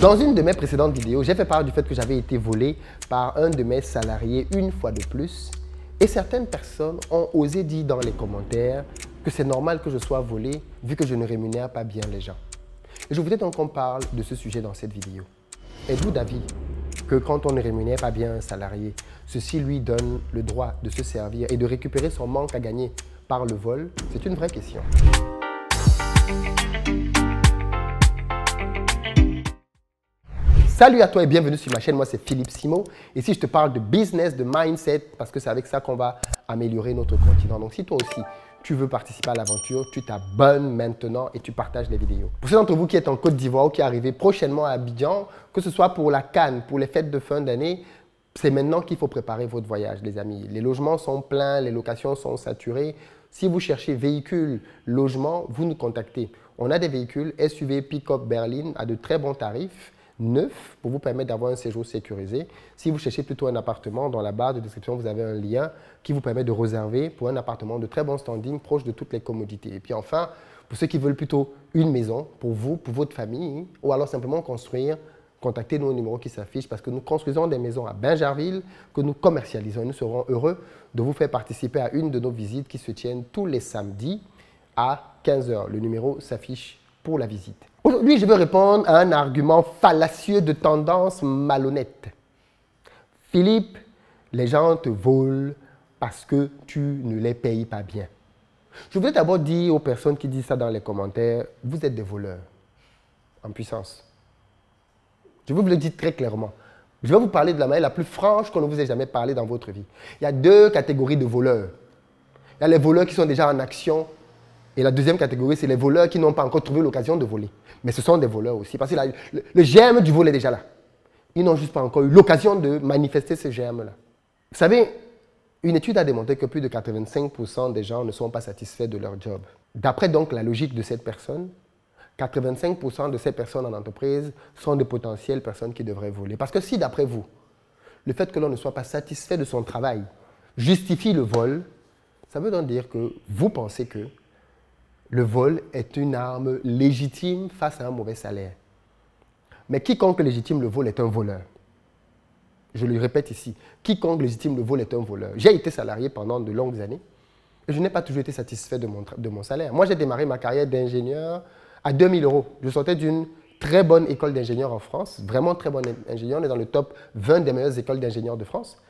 Dans une de mes précédentes vidéos, j'ai fait part du fait que j'avais été volé par un de mes salariés une fois de plus. Et certaines personnes ont osé dire dans les commentaires que c'est normal que je sois volé vu que je ne rémunère pas bien les gens. Et je voudrais donc qu'on parle de ce sujet dans cette vidéo. Êtes-vous d'avis que quand on ne rémunère pas bien un salarié, ceci lui donne le droit de se servir et de récupérer son manque à gagner par le vol? C'est une vraie question. Salut à toi et bienvenue sur ma chaîne, moi c'est Philippe Simo. Ici je te parle de business, de mindset, parce que c'est avec ça qu'on va améliorer notre continent. Donc si toi aussi tu veux participer à l'aventure, tu t'abonnes maintenant et tu partages les vidéos. Pour ceux d'entre vous qui êtes en Côte d'Ivoire ou qui arrivez prochainement à Abidjan, que ce soit pour la CAN, pour les fêtes de fin d'année, c'est maintenant qu'il faut préparer votre voyage les amis. Les logements sont pleins, les locations sont saturées. Si vous cherchez véhicule, logement, vous nous contactez. On a des véhicules SUV pick-up berline à de très bons tarifs, neuf, pour vous permettre d'avoir un séjour sécurisé. Si vous cherchez plutôt un appartement, dans la barre de description, vous avez un lien qui vous permet de réserver pour un appartement de très bon standing, proche de toutes les commodités. Et puis enfin, pour ceux qui veulent plutôt une maison, pour vous, pour votre famille, ou alors simplement construire, contactez nos numéros qui s'affichent parce que nous construisons des maisons à Bingerville que nous commercialisons. Et nous serons heureux de vous faire participer à une de nos visites qui se tiennent tous les samedis à 15 h. Le numéro s'affiche pour la visite. Aujourd'hui, je veux répondre à un argument fallacieux de tendance malhonnête. Philippe, les gens te volent parce que tu ne les payes pas bien. Je voudrais d'abord dire aux personnes qui disent ça dans les commentaires, vous êtes des voleurs en puissance. Je veux vous le dire très clairement. Je vais vous parler de la manière la plus franche qu'on ne vous ait jamais parlé dans votre vie. Il y a deux catégories de voleurs. Il y a les voleurs qui sont déjà en action. Et la deuxième catégorie, c'est les voleurs qui n'ont pas encore trouvé l'occasion de voler. Mais ce sont des voleurs aussi, parce que le germe du vol est déjà là. Ils n'ont juste pas encore eu l'occasion de manifester ce germe-là. Vous savez, une étude a démontré que plus de 85% des gens ne sont pas satisfaits de leur job. D'après donc la logique de cette personne, 85% de ces personnes en entreprise sont de potentielles personnes qui devraient voler. Parce que si, d'après vous, le fait que l'on ne soit pas satisfait de son travail justifie le vol, ça veut donc dire que vous pensez que le vol est une arme légitime face à un mauvais salaire. Mais quiconque légitime le vol est un voleur. Je le répète ici, quiconque légitime le vol est un voleur. J'ai été salarié pendant de longues années et je n'ai pas toujours été satisfait de mon salaire. Moi, j'ai démarré ma carrière d'ingénieur à 2 000 €. Je sortais d'une très bonne école d'ingénieur en France, vraiment très bonne ingénieur. On est dans le top 20 des meilleures écoles d'ingénieurs de France.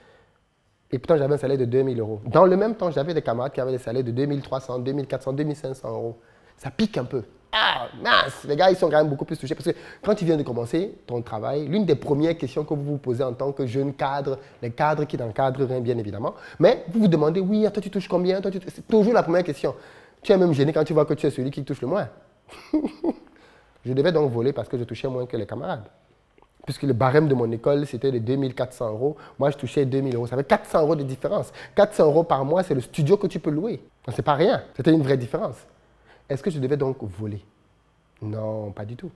Et pourtant, j'avais un salaire de 2 000 €. Dans le même temps, j'avais des camarades qui avaient des salaires de 2 300, 2 400, 2 500 €. Ça pique un peu. Ah, mince, les gars, ils sont quand même beaucoup plus touchés. Parce que quand tu viens de commencer ton travail, l'une des premières questions que vous vous posez en tant que jeune cadre, les cadres qui n'encadrent rien, bien évidemment, mais vous vous demandez, oui, toi, tu touches combien? C'est toujours la première question. Tu es même gêné quand tu vois que tu es celui qui touche le moins. Je devais donc voler parce que je touchais moins que les camarades. Puisque le barème de mon école, c'était de 2 400 €. Moi, je touchais 2 000 €. Ça fait 400 € de différence. 400 € par mois, c'est le studio que tu peux louer. C'est pas rien. C'était une vraie différence. Est-ce que je devais donc voler? Non, pas du tout.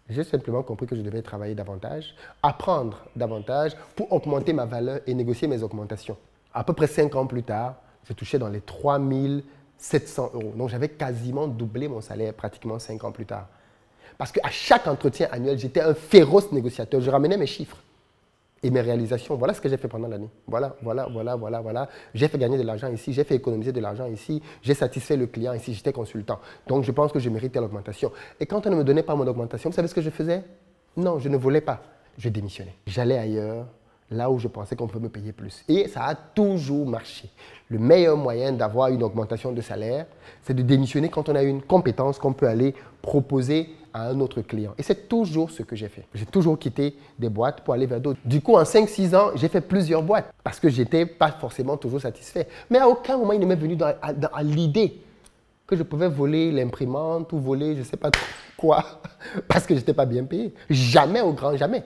J'ai simplement compris que je devais travailler davantage, apprendre davantage pour augmenter ma valeur et négocier mes augmentations. À peu près 5 ans plus tard, je touchais dans les 3 700 €. Donc, j'avais quasiment doublé mon salaire pratiquement 5 ans plus tard. Parce qu'à chaque entretien annuel, j'étais un féroce négociateur. Je ramenais mes chiffres et mes réalisations. Voilà ce que j'ai fait pendant l'année. Voilà. J'ai fait gagner de l'argent ici, j'ai fait économiser de l'argent ici, j'ai satisfait le client ici, j'étais consultant. Donc, je pense que je méritais l'augmentation. Et quand on ne me donnait pas mon augmentation, vous savez ce que je faisais? Non, je ne volais pas. Je démissionnais. J'allais ailleurs, là où je pensais qu'on pouvait me payer plus. Et ça a toujours marché. Le meilleur moyen d'avoir une augmentation de salaire, c'est de démissionner quand on a une compétence qu'on peut aller proposer à un autre client. Et c'est toujours ce que j'ai fait. J'ai toujours quitté des boîtes pour aller vers d'autres. Du coup, en 5-6 ans, j'ai fait plusieurs boîtes parce que je n'étais pas forcément toujours satisfait. Mais à aucun moment, il ne m'est venu à l'idée que je pouvais voler l'imprimante ou voler je ne sais pas quoi parce que je n'étais pas bien payé. Jamais, au grand jamais.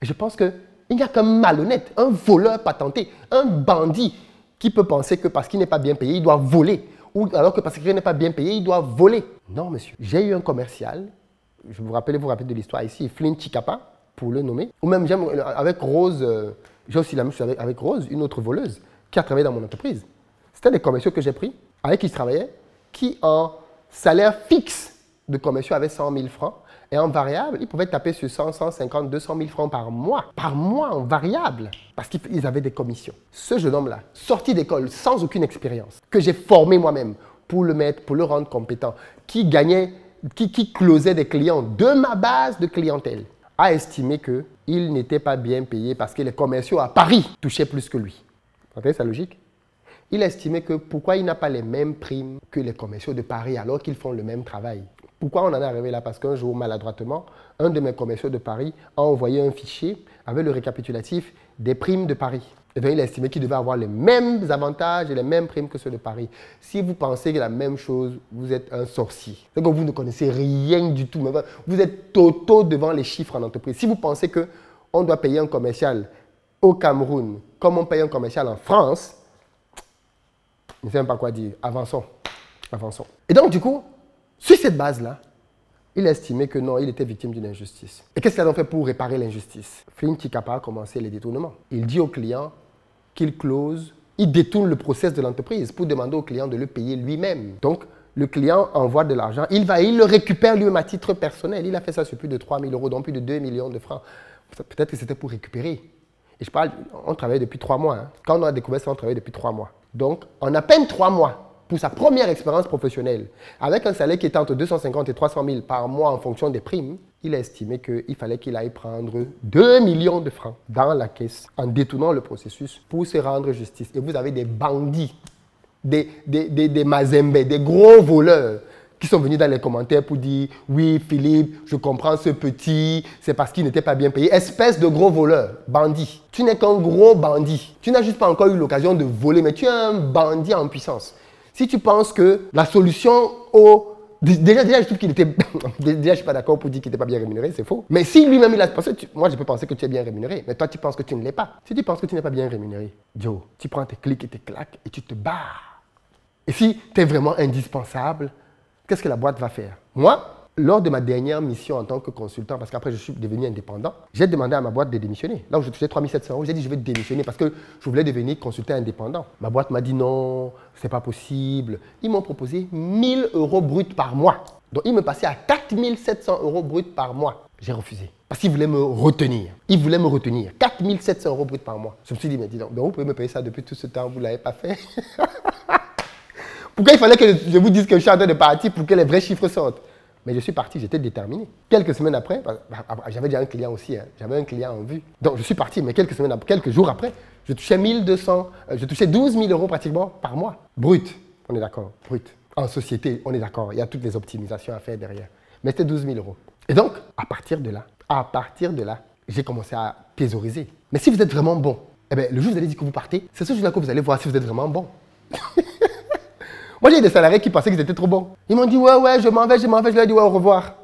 Et je pense qu'il n'y a qu'un malhonnête, un voleur patenté, un bandit qui peut penser que parce qu'il n'est pas bien payé, il doit voler. Ou alors que parce qu'il n'est pas bien payé, il doit voler. Non, monsieur. J'ai eu un commercial, je vous rappelle de l'histoire ici, Flynn Chikapa, pour le nommer. Ou même avec Rose, j'ai aussi la même chose avec Rose, une autre voleuse, qui a travaillé dans mon entreprise. C'était des commerciaux que j'ai pris, avec qui je travaillais, qui en salaire fixe de commerciaux avaient 100 000 francs Et en variable, ils pouvaient taper sur 100, 150, 200 000 francs par mois en variable, parce qu'ils avaient des commissions. Ce jeune homme-là, sorti d'école, sans aucune expérience, que j'ai formé moi-même pour le mettre, pour le rendre compétent, qui gagnait, qui closait des clients de ma base de clientèle, a estimé qu'il n'était pas bien payé parce que les commerciaux à Paris touchaient plus que lui. Vous entendez, c'est logique? Il a estimé que pourquoi il n'a pas les mêmes primes que les commerciaux de Paris alors qu'ils font le même travail. Pourquoi on en est arrivé là? Parce qu'un jour, maladroitement, un de mes commerciaux de Paris a envoyé un fichier avec le récapitulatif des primes de Paris. Et donc, il a estimé qu'il devait avoir les mêmes avantages et les mêmes primes que ceux de Paris. Si vous pensez que la même chose, vous êtes un sorcier. C'est que vous ne connaissez rien du tout. Vous êtes totaux devant les chiffres en entreprise. Si vous pensez qu'on doit payer un commercial au Cameroun comme on paye un commercial en France, je ne sais même pas quoi dire. Avançons. Avançons. Et donc, du coup, sur cette base-là, il a estimé que non, il était victime d'une injustice. Et qu'est-ce qu'il a donc fait pour réparer l'injustice? Flynn Tshikapa a commencé les détournements. Il dit au client qu'il close, il détourne le process de l'entreprise pour demander au client de le payer lui-même. Donc, le client envoie de l'argent, il le récupère lui-même à titre personnel. Il a fait ça sur plus de 3 000 €, donc plus de 2 millions de francs. Peut-être que c'était pour récupérer. Et je parle, on travaillait depuis 3 mois. Hein. Quand on a découvert ça, on travaillait depuis 3 mois. Donc, en à peine 3 mois, pour sa première expérience professionnelle, avec un salaire qui était entre 250 et 300 000 par mois en fonction des primes, il a estimé qu'il fallait qu'il aille prendre 2 millions de francs dans la caisse en détournant le processus pour se rendre justice. Et vous avez des bandits, des mazembés, des gros voleurs qui sont venus dans les commentaires pour dire « Oui, Philippe, je comprends ce petit, c'est parce qu'il n'était pas bien payé. » Espèce de gros voleur, bandit. Tu n'es qu'un gros bandit. Tu n'as juste pas encore eu l'occasion de voler, mais tu es un bandit en puissance. Si tu penses que la solution au... Déjà, je trouve qu'il était... Déjà, je ne suis pas d'accord pour dire qu'il n'était pas bien rémunéré, c'est faux. Mais si lui-même, il a pensé... Moi, je peux penser que tu es bien rémunéré, mais toi, tu penses que tu ne l'es pas. Si tu penses que tu n'es pas bien rémunéré, Joe, tu prends tes clics et tes claques et tu te barres. Et si tu es vraiment indispensable, qu'est-ce que la boîte va faire? Moi, lors de ma dernière mission en tant que consultant, parce qu'après je suis devenu indépendant, j'ai demandé à ma boîte de démissionner. Là où je touchais 3 700 €, j'ai dit je vais démissionner parce que je voulais devenir consultant indépendant. Ma boîte m'a dit non, c'est pas possible. Ils m'ont proposé 1 000 € bruts par mois. Donc ils me passaient à 4 700 € bruts par mois. J'ai refusé. Parce qu'ils voulaient me retenir. Ils voulaient me retenir. 4 700 € bruts par mois. Je me suis dit, mais dis donc, vous pouvez me payer ça depuis tout ce temps, vous ne l'avez pas fait. Pourquoi il fallait que je vous dise que je suis en train de partir pour que les vrais chiffres sortent? Mais je suis parti, j'étais déterminé. Quelques semaines après, j'avais déjà un client aussi, hein, j'avais un client en vue. Donc je suis parti, mais quelques jours après, je touchais 12 000 € pratiquement par mois. Brut, on est d'accord, brut. En société, on est d'accord, il y a toutes les optimisations à faire derrière. Mais c'était 12 000 €. Et donc, à partir de là, j'ai commencé à thésauriser. Mais si vous êtes vraiment bon, eh bien, le jour où vous allez dire que vous partez, c'est ce jour-là que vous allez voir si vous êtes vraiment bon. Moi, j'ai des salariés qui pensaient qu'ils étaient trop bons. Ils m'ont dit, ouais, je m'en vais. Je leur ai dit, ouais, au revoir.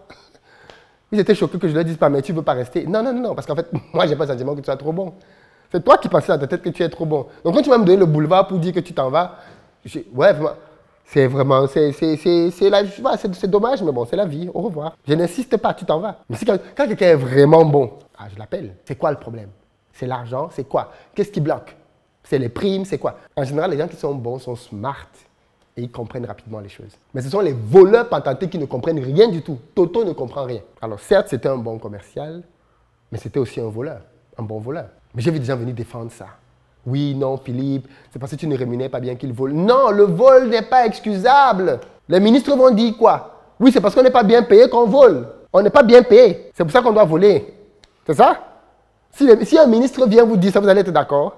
Ils étaient choqués que je leur dise pas, mais tu ne veux pas rester. Non, parce qu'en fait, moi, je n'ai pas le sentiment que tu sois trop bon. C'est toi qui pensais dans ta tête que tu es trop bon. Donc, quand tu vas me donner le boulevard pour dire que tu t'en vas, c'est dommage, mais bon, c'est la vie, au revoir. Je n'insiste pas, tu t'en vas. Mais si quand quelqu'un est vraiment bon, je l'appelle. C'est quoi le problème? C'est l'argent, c'est quoi? Qu'est-ce qui bloque? C'est les primes, c'est quoi? En général, les gens qui sont bons sont smart. Et ils comprennent rapidement les choses. Mais ce sont les voleurs patentés qui ne comprennent rien du tout. Toto ne comprend rien. Alors certes, c'était un bon commercial, mais c'était aussi un voleur, un bon voleur. Mais j'ai vu des gens venir défendre ça. Oui, non, Philippe, c'est parce que tu ne rémunères pas bien qu'il vole. Non, le vol n'est pas excusable. Les ministres vont dire quoi? Oui, c'est parce qu'on n'est pas bien payé qu'on vole. On n'est pas bien payé. C'est pour ça qu'on doit voler. C'est ça? Si un ministre vient vous dire ça, vous allez être d'accord?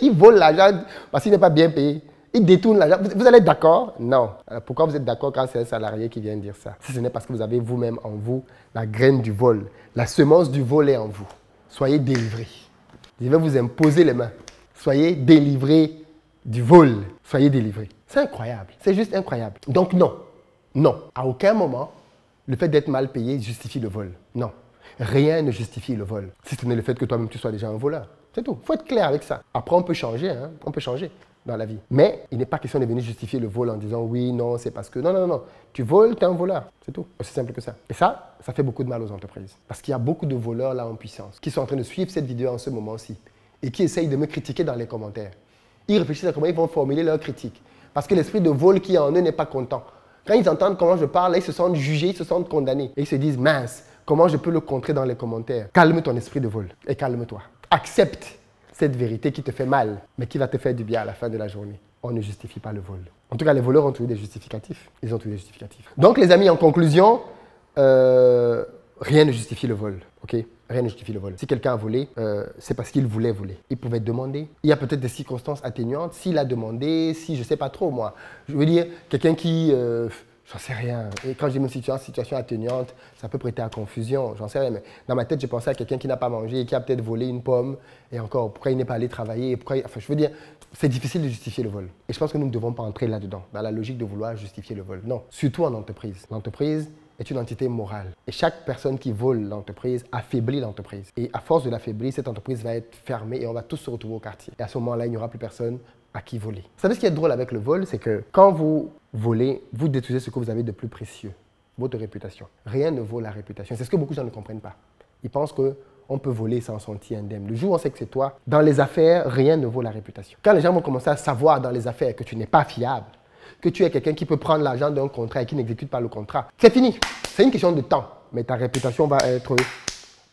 Il vole l'argent parce qu'il n'est pas bien payé. Il détourne l'argent. Vous allez être d'accord? Non. Alors pourquoi vous êtes d'accord quand c'est un salarié qui vient dire ça? Si ce n'est parce que vous avez vous-même en vous la graine du vol, la semence du vol est en vous. Soyez délivrés. Je vais vous imposer les mains. Soyez délivrés du vol. Soyez délivrés. C'est incroyable. C'est juste incroyable. Donc non. Non. À aucun moment, le fait d'être mal payé justifie le vol. Non. Rien ne justifie le vol. Si ce n'est le fait que toi-même tu sois déjà un voleur. C'est tout. Il faut être clair avec ça. Après, on peut changer. Hein? On peut changer dans la vie. Mais il n'est pas question de venir justifier le vol en disant oui, non, c'est parce que... Non. Tu voles, tu es un voleur. C'est tout. Aussi simple que ça. Et ça fait beaucoup de mal aux entreprises. Parce qu'il y a beaucoup de voleurs là en puissance qui sont en train de suivre cette vidéo en ce moment-ci et qui essayent de me critiquer dans les commentaires. Ils réfléchissent à comment ils vont formuler leurs critiques. Parce que l'esprit de vol qui est en eux n'est pas content. Quand ils entendent comment je parle, là, ils se sentent jugés, ils se sentent condamnés. Et ils se disent mince, Comment je peux le contrer dans les commentaires? Calme ton esprit de vol et calme-toi. Accepte cette vérité qui te fait mal, mais qui va te faire du bien à la fin de la journée. On ne justifie pas le vol. En tout cas, les voleurs ont toujours des justificatifs. Ils ont toujours des justificatifs. Donc, les amis, en conclusion, rien ne justifie le vol. Ok? Rien ne justifie le vol. Si quelqu'un a volé, c'est parce qu'il voulait voler. Il pouvait demander. Il y a peut-être des circonstances atténuantes. S'il a demandé, si je ne sais pas trop, moi. Je veux dire, quelqu'un qui... j'en sais rien. Et quand j'ai une situation atténuante, ça peut prêter à confusion. J'en sais rien. Mais dans ma tête, j'ai pensé à quelqu'un qui n'a pas mangé et qui a peut-être volé une pomme. Et encore, pourquoi il n'est pas allé travailler? Enfin, je veux dire, c'est difficile de justifier le vol. Et je pense que nous ne devons pas entrer là-dedans, dans la logique de vouloir justifier le vol. Non, surtout en entreprise. L'entreprise est une entité morale. Et chaque personne qui vole l'entreprise affaiblit l'entreprise. Et à force de l'affaiblir, cette entreprise va être fermée et on va tous se retrouver au quartier. Et à ce moment-là, il n'y aura plus personne à qui voler. Vous savez ce qui est drôle avec le vol, c'est que quand vous volez, vous détruisez ce que vous avez de plus précieux, votre réputation. Rien ne vaut la réputation. C'est ce que beaucoup de gens ne comprennent pas. Ils pensent qu'on peut voler sans sentir indemne. Le jour où on sait que c'est toi, dans les affaires, rien ne vaut la réputation. Quand les gens vont commencer à savoir dans les affaires que tu n'es pas fiable, que tu es quelqu'un qui peut prendre l'argent d'un contrat et qui n'exécute pas le contrat, c'est fini. C'est une question de temps. Mais ta réputation va être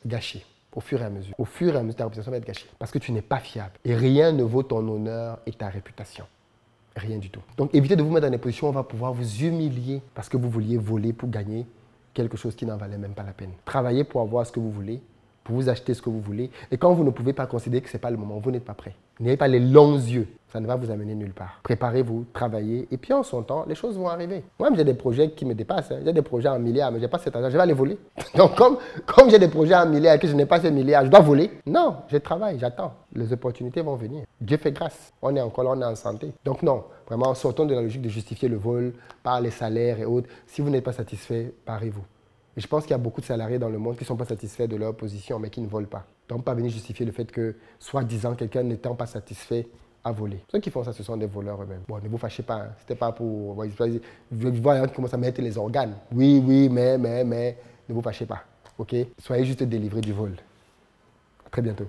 gâchée au fur et à mesure. Au fur et à mesure, ta réputation va être gâchée. Parce que tu n'es pas fiable. Et rien ne vaut ton honneur et ta réputation. Rien du tout. Donc évitez de vous mettre dans des positions où on va pouvoir vous humilier parce que vous vouliez voler pour gagner quelque chose qui n'en valait même pas la peine. Travaillez pour avoir ce que vous voulez, pour vous acheter ce que vous voulez. Et quand vous ne pouvez pas considérer que ce n'est pas le moment, vous n'êtes pas prêt. N'ayez pas les longs yeux. Ça ne va vous amener nulle part. Préparez-vous, travaillez, et puis en son temps, les choses vont arriver. Moi-même, j'ai des projets qui me dépassent. J'ai des projets en milliards, mais je n'ai pas cet argent. Je vais aller voler. Donc, comme j'ai des projets en milliards et que je n'ai pas ces milliards, je dois voler. Non, je travaille, j'attends. Les opportunités vont venir. Dieu fait grâce. On est encore là, on est en santé. Donc non, vraiment, sortons de la logique de justifier le vol par les salaires et autres. Si vous n'êtes pas satisfait, parez-vous. Et je pense qu'il y a beaucoup de salariés dans le monde qui ne sont pas satisfaits de leur position, mais qui ne volent pas. Donc, pas venir justifier le fait que, soi-disant, quelqu'un n'étant pas satisfait a volé. Ceux qui font ça, ce sont des voleurs eux-mêmes. Bon, ne vous fâchez pas. Hein. C'était pas pour... Vous voyez qui commence à mettre les organes. Oui, mais... Ne vous fâchez pas. OK? Soyez juste délivrés du vol. À très bientôt.